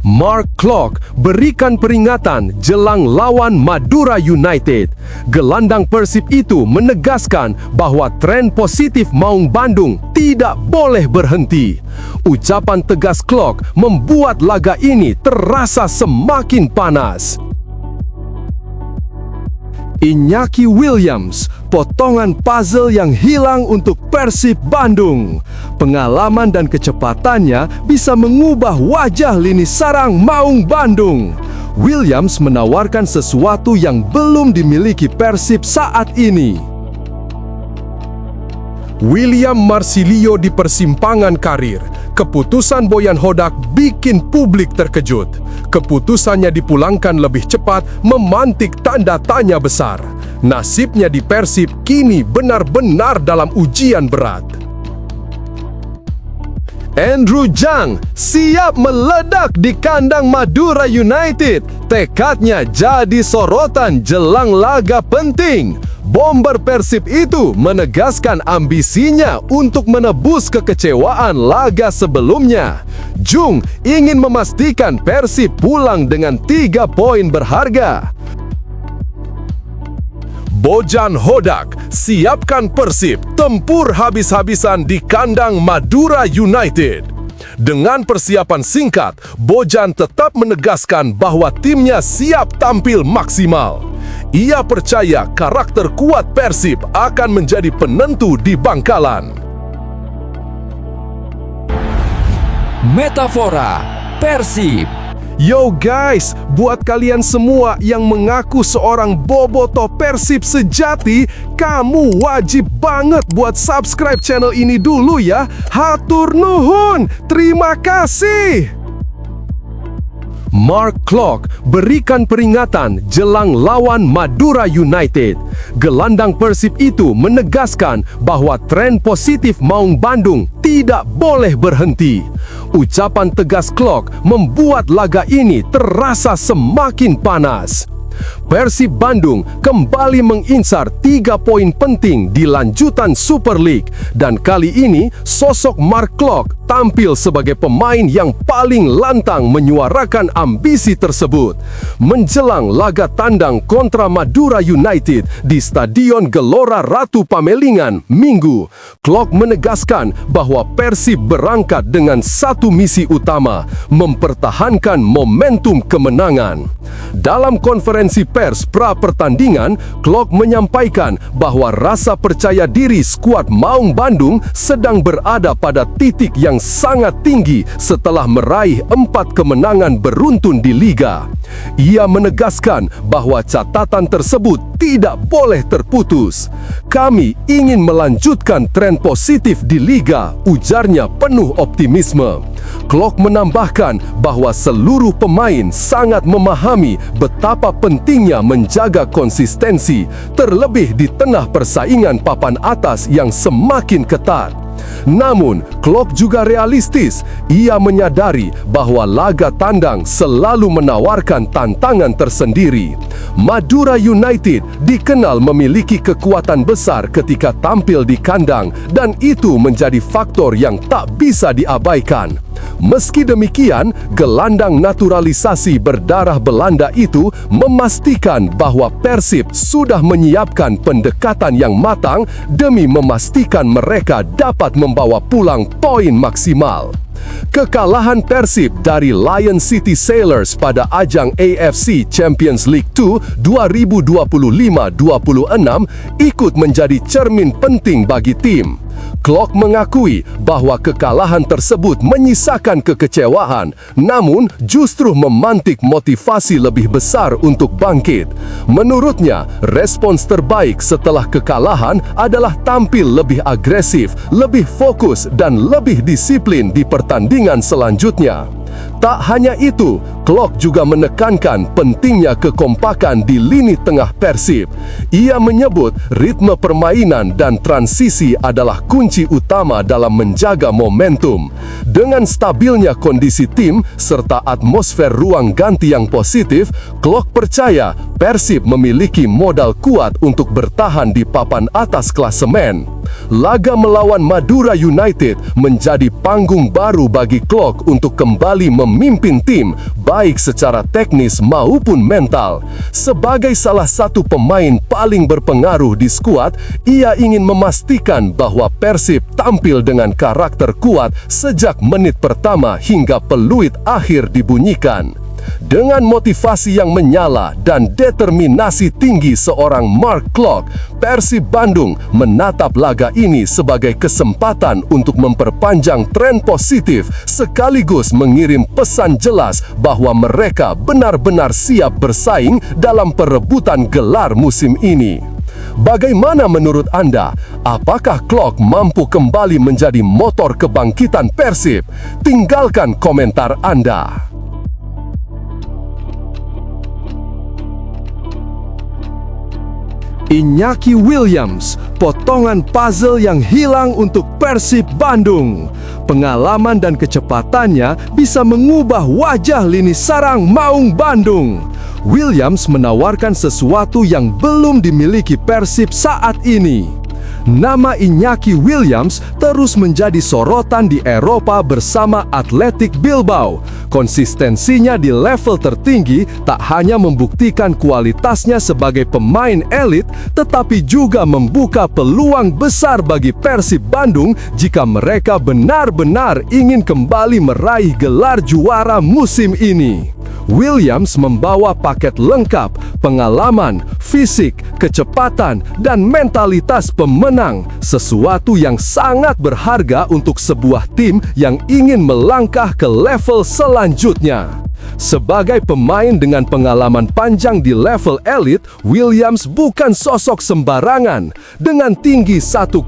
Mark Klok berikan peringatan jelang lawan Madura United. Gelandang Persib itu menegaskan bahwa tren positif Maung Bandung tidak boleh berhenti. Ucapan tegas Klok membuat laga ini terasa semakin panas. Iñaki Williams, potongan puzzle yang hilang untuk Persib Bandung. Pengalaman dan kecepatannya bisa mengubah wajah lini sarang Maung Bandung. Williams menawarkan sesuatu yang belum dimiliki Persib saat ini. William Marsilio di persimpangan karir. Keputusan Boyan Hodak bikin publik terkejut. Keputusannya dipulangkan lebih cepat memantik tanda tanya besar. Nasibnya di Persib kini benar-benar dalam ujian berat. Andrew Zhang siap meledak di kandang Madura United. Tekadnya jadi sorotan jelang laga penting. Bomber Persib itu menegaskan ambisinya untuk menebus kekecewaan laga sebelumnya. Jung ingin memastikan Persib pulang dengan 3 poin berharga. Bojan Hodak, siapkan Persib tempur habis-habisan di kandang Madura United. Dengan persiapan singkat, Bojan tetap menegaskan bahwa timnya siap tampil maksimal. Ia percaya karakter kuat Persib akan menjadi penentu di Bangkalan. Metafora Persib. Yo guys, buat kalian semua yang mengaku seorang bobotoh Persib sejati, kamu wajib banget buat subscribe channel ini dulu ya. Hatur nuhun, terima kasih. Mark Klok berikan peringatan jelang lawan Madura United. Gelandang Persib itu menegaskan bahwa tren positif Maung Bandung tidak boleh berhenti. Ucapan tegas Klok membuat laga ini terasa semakin panas. Persib Bandung kembali mengincar 3 poin penting di lanjutan Super League, dan kali ini sosok Mark Klok tampil sebagai pemain yang paling lantang menyuarakan ambisi tersebut. Menjelang laga tandang kontra Madura United di Stadion Gelora Ratu Pamelingan Minggu, Klok menegaskan bahwa Persib berangkat dengan satu misi utama, mempertahankan momentum kemenangan. Dalam konferensi pers pra-pertandingan, Klok menyampaikan bahwa rasa percaya diri skuad Maung Bandung sedang berada pada titik yang sangat tinggi setelah meraih 4 kemenangan beruntun di Liga. Ia menegaskan bahwa catatan tersebut tidak boleh terputus. Kami ingin melanjutkan tren positif di Liga, ujarnya penuh optimisme. Klok menambahkan bahwa seluruh pemain sangat memahami betapa pentingnya menjaga konsistensi, terlebih di tengah persaingan papan atas yang semakin ketat. Namun, Klok juga realistis. Ia menyadari bahwa laga tandang selalu menawarkan tantangan tersendiri. Madura United dikenal memiliki kekuatan besar ketika tampil di kandang, dan itu menjadi faktor yang tak bisa diabaikan. Meski demikian, gelandang naturalisasi berdarah Belanda itu memastikan bahwa Persib sudah menyiapkan pendekatan yang matang demi memastikan mereka dapat membawa pulang poin maksimal. Kekalahan Persib dari Lion City Sailors pada ajang AFC Champions League 2 2025-26 ikut menjadi cermin penting bagi tim. Klok mengakui bahwa kekalahan tersebut menyisakan kekecewaan, namun justru memantik motivasi lebih besar untuk bangkit. Menurutnya, respons terbaik setelah kekalahan adalah tampil lebih agresif, lebih fokus, dan lebih disiplin di pertandingan selanjutnya. Tak hanya itu, Klok juga menekankan pentingnya kekompakan di lini tengah Persib. Ia menyebut ritme permainan dan transisi adalah kunci utama dalam menjaga momentum. Dengan stabilnya kondisi tim serta atmosfer ruang ganti yang positif, Klok percaya Persib memiliki modal kuat untuk bertahan di papan atas klasemen. Laga melawan Madura United menjadi panggung baru bagi Klok untuk kembali memimpin tim, baik secara teknis maupun mental. Sebagai salah satu pemain paling berpengaruh di skuad, ia ingin memastikan bahwa Persib tampil dengan karakter kuat sejak menit pertama hingga peluit akhir dibunyikan. Dengan motivasi yang menyala dan determinasi tinggi seorang Mark Klok, Persib Bandung menatap laga ini sebagai kesempatan untuk memperpanjang tren positif sekaligus mengirim pesan jelas bahwa mereka benar-benar siap bersaing dalam perebutan gelar musim ini. Bagaimana menurut Anda? Apakah Klok mampu kembali menjadi motor kebangkitan Persib? Tinggalkan komentar Anda. Iñaki Williams, potongan puzzle yang hilang untuk Persib Bandung. Pengalaman dan kecepatannya bisa mengubah wajah lini sarang Maung Bandung. Williams menawarkan sesuatu yang belum dimiliki Persib saat ini. Nama Iñaki Williams terus menjadi sorotan di Eropa bersama Athletic Bilbao. Konsistensinya di level tertinggi tak hanya membuktikan kualitasnya sebagai pemain elit, tetapi juga membuka peluang besar bagi Persib Bandung jika mereka benar-benar ingin kembali meraih gelar juara musim ini. Williams membawa paket lengkap, pengalaman, fisik, kecepatan, dan mentalitas pemenang, sesuatu yang sangat berharga untuk sebuah tim yang ingin melangkah ke level selanjutnya. Sebagai pemain dengan pengalaman panjang di level elit, Williams bukan sosok sembarangan. Dengan tinggi 1,86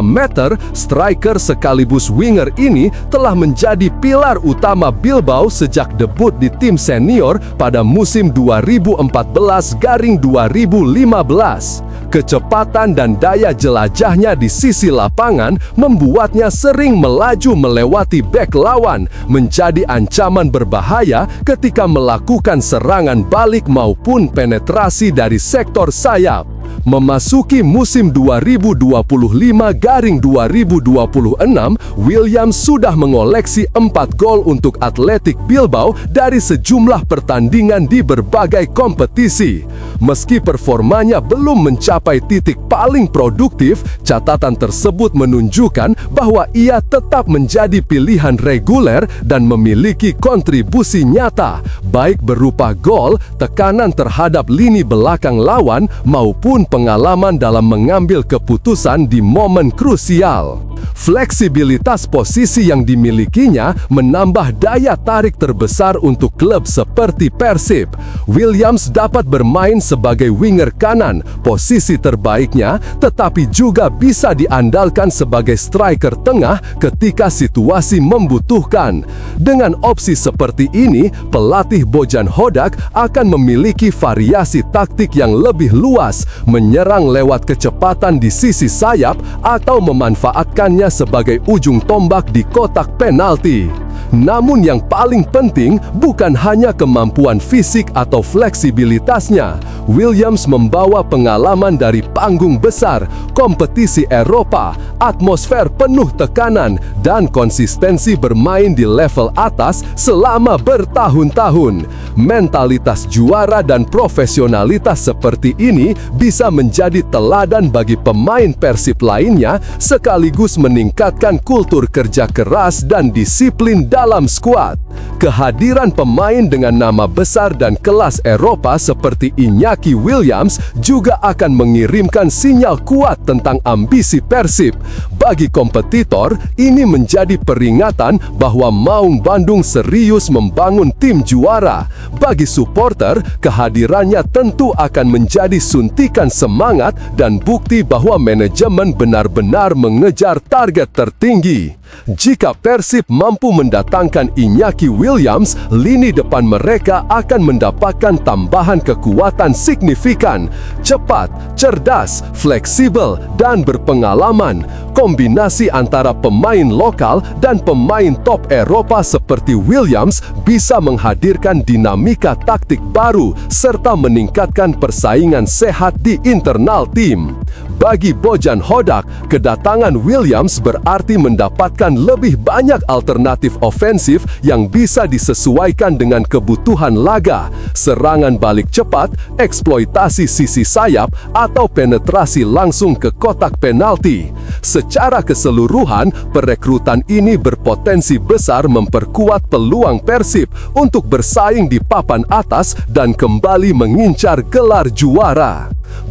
meter, striker sekaligus winger ini telah menjadi pilar utama Bilbao sejak debut di tim senior pada musim 2014-2015. Kecepatan dan daya jelajahnya di sisi lapangan membuatnya sering melaju melewati bek lawan, menjadi ancaman berbahaya ketika melakukan serangan balik maupun penetrasi dari sektor sayap. Memasuki musim 2025-2026, Williams sudah mengoleksi 4 gol untuk Athletic Bilbao dari sejumlah pertandingan di berbagai kompetisi. Meski performanya belum mencapai titik paling produktif, catatan tersebut menunjukkan bahwa ia tetap menjadi pilihan reguler dan memiliki kontribusi nyata, baik berupa gol, tekanan terhadap lini belakang lawan, maupun pengalaman dalam mengambil keputusan di momen krusial. Fleksibilitas posisi yang dimilikinya menambah daya tarik terbesar untuk klub seperti Persib. Williams dapat bermain sebagai winger kanan, posisi terbaiknya, tetapi juga bisa diandalkan sebagai striker tengah ketika situasi membutuhkan. Dengan opsi seperti ini, pelatih Bojan Hodak akan memiliki variasi taktik yang lebih luas, menyerang lewat kecepatan di sisi sayap atau memanfaatkannya sebagai ujung tombak di kotak penalti. Namun yang paling penting bukan hanya kemampuan fisik atau fleksibilitasnya. Williams membawa pengalaman dari panggung besar, kompetisi Eropa, atmosfer penuh tekanan, dan konsistensi bermain di level atas selama bertahun-tahun. Mentalitas juara dan profesionalitas seperti ini bisa menjadi teladan bagi pemain Persib lainnya, sekaligus meningkatkan kultur kerja keras dan disiplin dalam skuad. Kehadiran pemain dengan nama besar dan kelas Eropa seperti Iñaki Williams juga akan mengirimkan sinyal kuat tentang ambisi Persib. Bagi kompetitor, ini menjadi peringatan bahwa Maung Bandung serius membangun tim juara. Bagi supporter, kehadirannya tentu akan menjadi suntikan semangat dan bukti bahwa manajemen benar-benar mengejar target tertinggi. Jika Persib mampu mendatangkan Iñaki Williams, lini depan mereka akan mendapatkan tambahan kekuatan signifikan. Cepat, cerdas, fleksibel, dan berpengalaman. Kombinasi antara pemain lokal dan pemain top Eropa seperti Williams bisa menghadirkan dinamika taktik baru serta meningkatkan persaingan sehat di internal tim. Bagi Bojan Hodak, kedatangan Williams berarti mendapatkan lebih banyak alternatif ofensif yang bisa disesuaikan dengan kebutuhan laga, serangan balik cepat, eksploitasi sisi sayap, atau penetrasi langsung ke kotak penalti. Secara keseluruhan, perekrutan ini berpotensi besar memperkuat peluang Persib untuk bersaing di papan atas dan kembali mengincar gelar juara.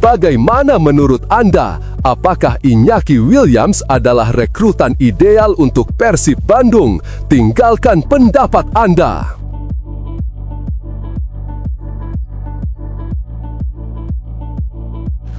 Bagaimana menurut Anda? Apakah Iñaki Williams adalah rekrutan ideal untuk Persib Bandung? Tinggalkan pendapat Anda.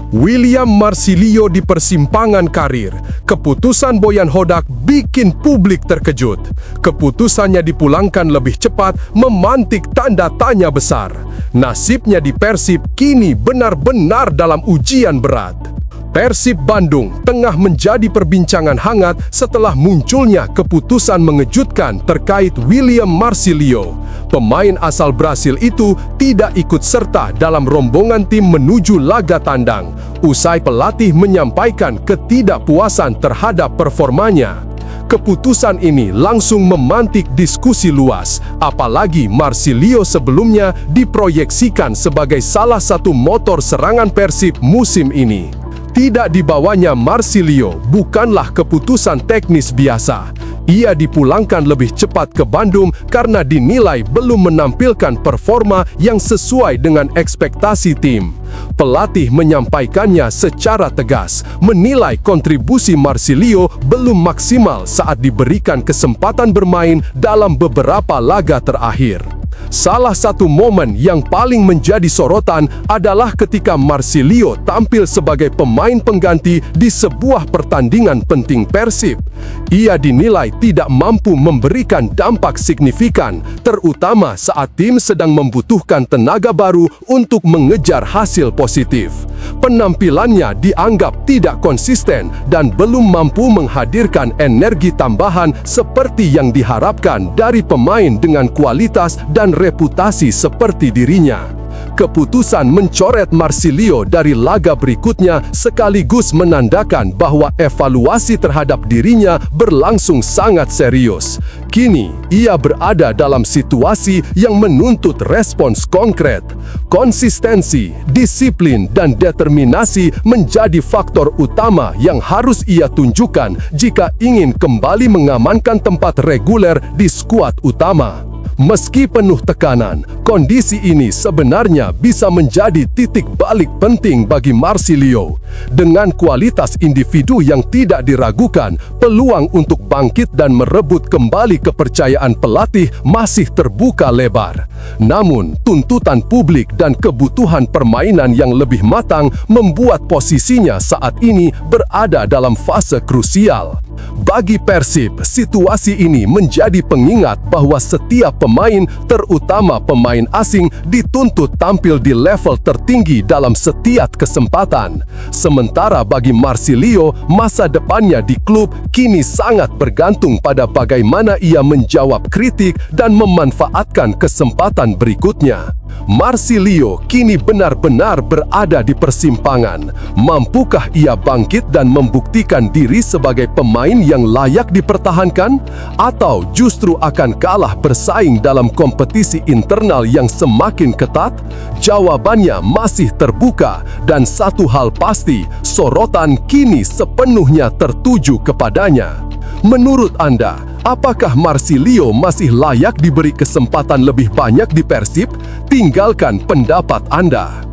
William Marsilio di persimpangan karir. Keputusan Bojan Hodak bikin publik terkejut. Keputusannya dipulangkan lebih cepat memantik tanda tanya besar. Nasibnya di Persib kini benar-benar dalam ujian berat. Persib Bandung tengah menjadi perbincangan hangat setelah munculnya keputusan mengejutkan terkait William Marsilio. Pemain asal Brasil itu tidak ikut serta dalam rombongan tim menuju laga tandang, usai pelatih menyampaikan ketidakpuasan terhadap performanya. Keputusan ini langsung memantik diskusi luas, apalagi Marsilio sebelumnya diproyeksikan sebagai salah satu motor serangan Persib musim ini. Tidak dibawanya Marsilio bukanlah keputusan teknis biasa. Ia dipulangkan lebih cepat ke Bandung karena dinilai belum menampilkan performa yang sesuai dengan ekspektasi tim. Pelatih menyampaikannya secara tegas, menilai kontribusi Marsilio belum maksimal saat diberikan kesempatan bermain dalam beberapa laga terakhir. Salah satu momen yang paling menjadi sorotan adalah ketika Marsilio tampil sebagai pemain pengganti di sebuah pertandingan penting Persib. Ia dinilai tidak mampu memberikan dampak signifikan, terutama saat tim sedang membutuhkan tenaga baru untuk mengejar hasil positif. Penampilannya dianggap tidak konsisten dan belum mampu menghadirkan energi tambahan seperti yang diharapkan dari pemain dengan kualitas dan reputasi seperti dirinya. Keputusan mencoret Marsilio dari laga berikutnya sekaligus menandakan bahwa evaluasi terhadap dirinya berlangsung sangat serius. Kini, ia berada dalam situasi yang menuntut respons konkret. Konsistensi, disiplin, dan determinasi menjadi faktor utama yang harus ia tunjukkan jika ingin kembali mengamankan tempat reguler di skuad utama. Meski penuh tekanan, kondisi ini sebenarnya bisa menjadi titik balik penting bagi Marsilio. Dengan kualitas individu yang tidak diragukan, peluang untuk bangkit dan merebut kembali kepercayaan pelatih masih terbuka lebar. Namun, tuntutan publik dan kebutuhan permainan yang lebih matang membuat posisinya saat ini berada dalam fase krusial. Bagi Persib, situasi ini menjadi pengingat bahwa setiap pemain, terutama pemain asing, dituntut tampil di level tertinggi dalam setiap kesempatan. Sementara bagi Marsilio, masa depannya di klub kini sangat bergantung pada bagaimana ia menjawab kritik dan memanfaatkan kesempatan berikutnya. Marsilio kini benar-benar berada di persimpangan. Mampukah ia bangkit dan membuktikan diri sebagai pemain yang layak dipertahankan? Atau justru akan kalah bersaing dalam kompetisi internal yang semakin ketat? Jawabannya masih terbuka, dan satu hal pasti, sorotan kini sepenuhnya tertuju kepadanya. Menurut Anda, apakah Marsilio masih layak diberi kesempatan lebih banyak di Persib? Tinggalkan pendapat Anda.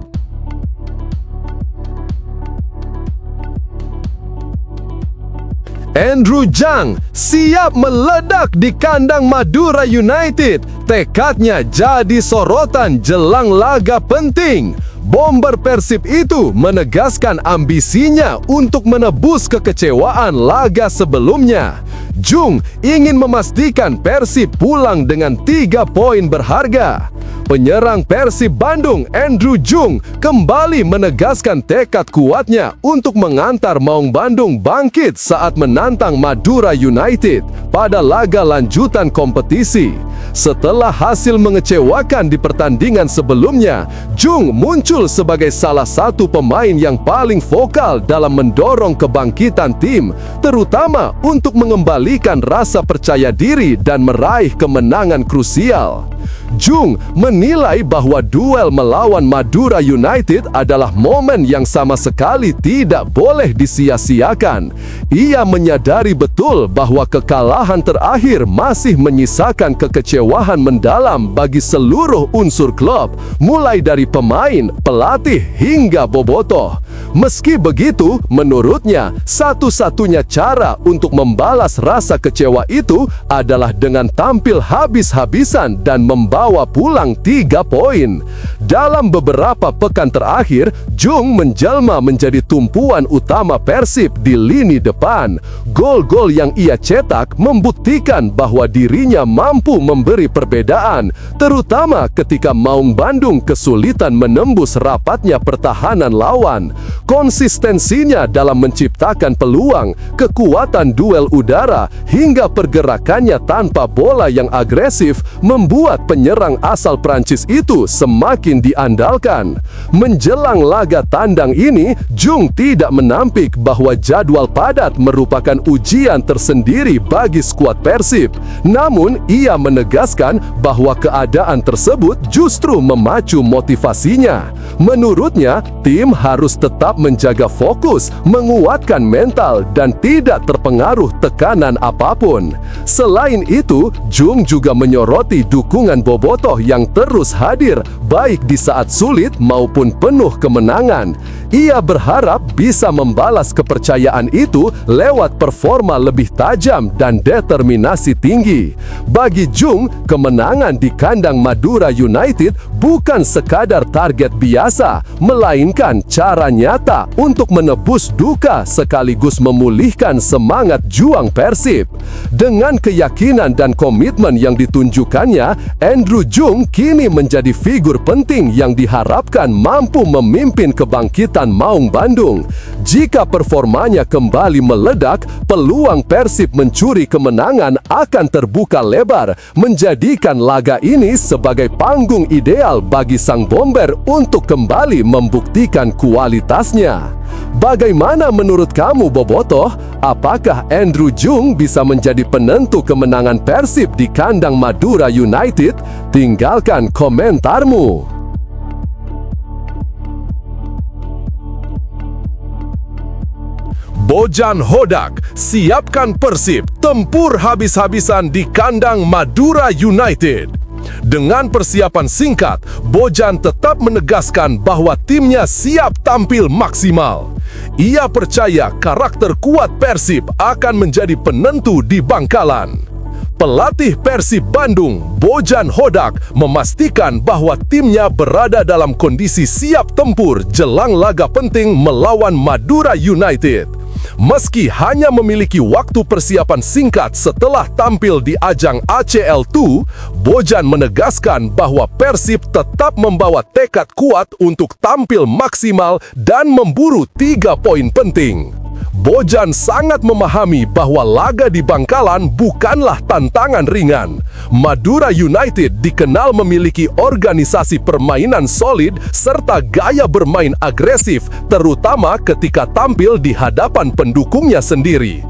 Andrew Zhang siap meledak di kandang Madura United. Tekadnya jadi sorotan jelang laga penting. Bomber Persib itu menegaskan ambisinya untuk menebus kekecewaan laga sebelumnya. Jung ingin memastikan Persib pulang dengan 3 poin berharga. Penyerang Persib Bandung, Andrew Jung, kembali menegaskan tekad kuatnya untuk mengantar Maung Bandung bangkit saat menantang Madura United pada laga lanjutan kompetisi. Setelah hasil mengecewakan di pertandingan sebelumnya, Jung muncul sebagai salah satu pemain yang paling vokal dalam mendorong kebangkitan tim, terutama untuk mengembalikan rasa percaya diri dan meraih kemenangan krusial. Jung menilai bahwa duel melawan Madura United adalah momen yang sama sekali tidak boleh disia-siakan. Ia menyadari betul bahwa kekalahan terakhir masih menyisakan kekecewaan mendalam bagi seluruh unsur klub, mulai dari pemain, pelatih, hingga bobotoh. Meski begitu, menurutnya, satu-satunya cara untuk membalas rasa kecewa itu adalah dengan tampil habis-habisan dan membawa pulang 3 poin. Dalam beberapa pekan terakhir, Jung menjelma menjadi tumpuan utama Persib di lini depan. Gol-gol yang ia cetak membuktikan bahwa dirinya mampu memberi perbedaan, terutama ketika Maung Bandung kesulitan menembus rapatnya pertahanan lawan. Konsistensinya dalam menciptakan peluang, kekuatan duel udara, hingga pergerakannya tanpa bola yang agresif membuat penyerang asal Prancis itu semakin diandalkan. Menjelang laga tandang ini, Jung tidak menampik bahwa jadwal padat merupakan ujian tersendiri bagi skuad Persib. Namun, ia menegaskan bahwa keadaan tersebut justru memacu motivasinya. Menurutnya, tim harus tetap menjaga fokus, menguatkan mental, dan tidak terpengaruh tekanan apapun. Selain itu, Jung juga menyoroti dukungan bobotoh yang terus hadir, baik di saat sulit maupun penuh kemenangan. Ia berharap bisa membalas kepercayaan itu lewat performa lebih tajam dan determinasi tinggi. Bagi Jung, kemenangan di kandang Madura United bukan sekadar target biasa, melainkan cara nyata untuk menebus duka sekaligus memulihkan semangat juang Persib. Dengan keyakinan dan komitmen yang ditunjukkannya, Andrew Jung kini menjadi figur penting yang diharapkan mampu memimpin kebangkitan Maung Bandung. Jika performanya kembali meledak, peluang Persib mencuri kemenangan akan terbuka lebar, menjadikan laga ini sebagai panggung ideal bagi sang bomber untuk kembali membuktikan kualitasnya. Bagaimana menurut kamu, bobotoh? Apakah Andrew Jung bisa menjadi penentu kemenangan Persib di kandang Madura United? Tinggalkan komentarmu. Bojan Hodak, siapkan Persib tempur habis-habisan di kandang Madura United. Dengan persiapan singkat, Bojan tetap menegaskan bahwa timnya siap tampil maksimal. Ia percaya karakter kuat Persib akan menjadi penentu di Bangkalan. Pelatih Persib Bandung, Bojan Hodak, memastikan bahwa timnya berada dalam kondisi siap tempur jelang laga penting melawan Madura United. Meski hanya memiliki waktu persiapan singkat setelah tampil di ajang ACL2, Bojan menegaskan bahwa Persib tetap membawa tekad kuat untuk tampil maksimal dan memburu 3 poin penting. Bojan sangat memahami bahwa laga di Bangkalan bukanlah tantangan ringan. Madura United dikenal memiliki organisasi permainan solid serta gaya bermain agresif, terutama ketika tampil di hadapan pendukungnya sendiri.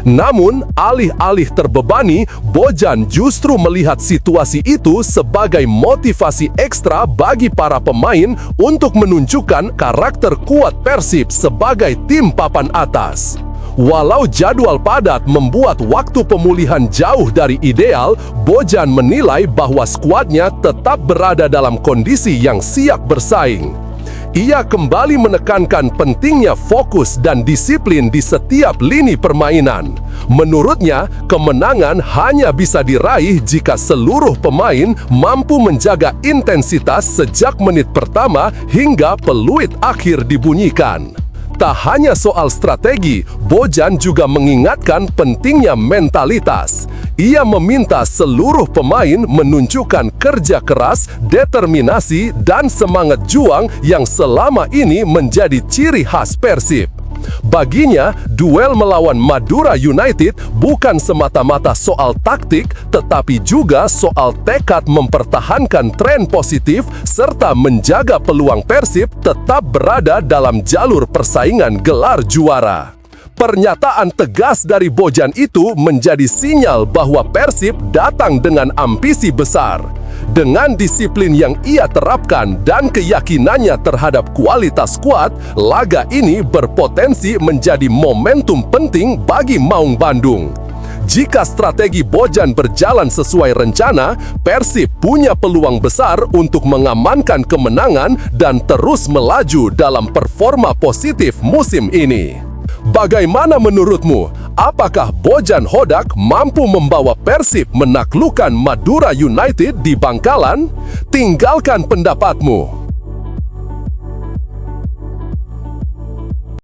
Namun, alih-alih terbebani, Bojan justru melihat situasi itu sebagai motivasi ekstra bagi para pemain untuk menunjukkan karakter kuat Persib sebagai tim papan atas. Walau jadwal padat membuat waktu pemulihan jauh dari ideal, Bojan menilai bahwa skuadnya tetap berada dalam kondisi yang siap bersaing. Ia kembali menekankan pentingnya fokus dan disiplin di setiap lini permainan. Menurutnya, kemenangan hanya bisa diraih jika seluruh pemain mampu menjaga intensitas sejak menit pertama hingga peluit akhir dibunyikan. Tak hanya soal strategi, Bojan juga mengingatkan pentingnya mentalitas. Ia meminta seluruh pemain menunjukkan kerja keras, determinasi, dan semangat juang yang selama ini menjadi ciri khas Persib. Baginya, duel melawan Madura United bukan semata-mata soal taktik, tetapi juga soal tekad mempertahankan tren positif serta menjaga peluang Persib tetap berada dalam jalur persaingan gelar juara. Pernyataan tegas dari Bojan itu menjadi sinyal bahwa Persib datang dengan ambisi besar. Dengan disiplin yang ia terapkan dan keyakinannya terhadap kualitas skuad, laga ini berpotensi menjadi momentum penting bagi Maung Bandung. Jika strategi Bojan berjalan sesuai rencana, Persib punya peluang besar untuk mengamankan kemenangan dan terus melaju dalam performa positif musim ini. Bagaimana menurutmu? Apakah Bojan Hodak mampu membawa Persib menaklukkan Madura United di Bangkalan? Tinggalkan pendapatmu.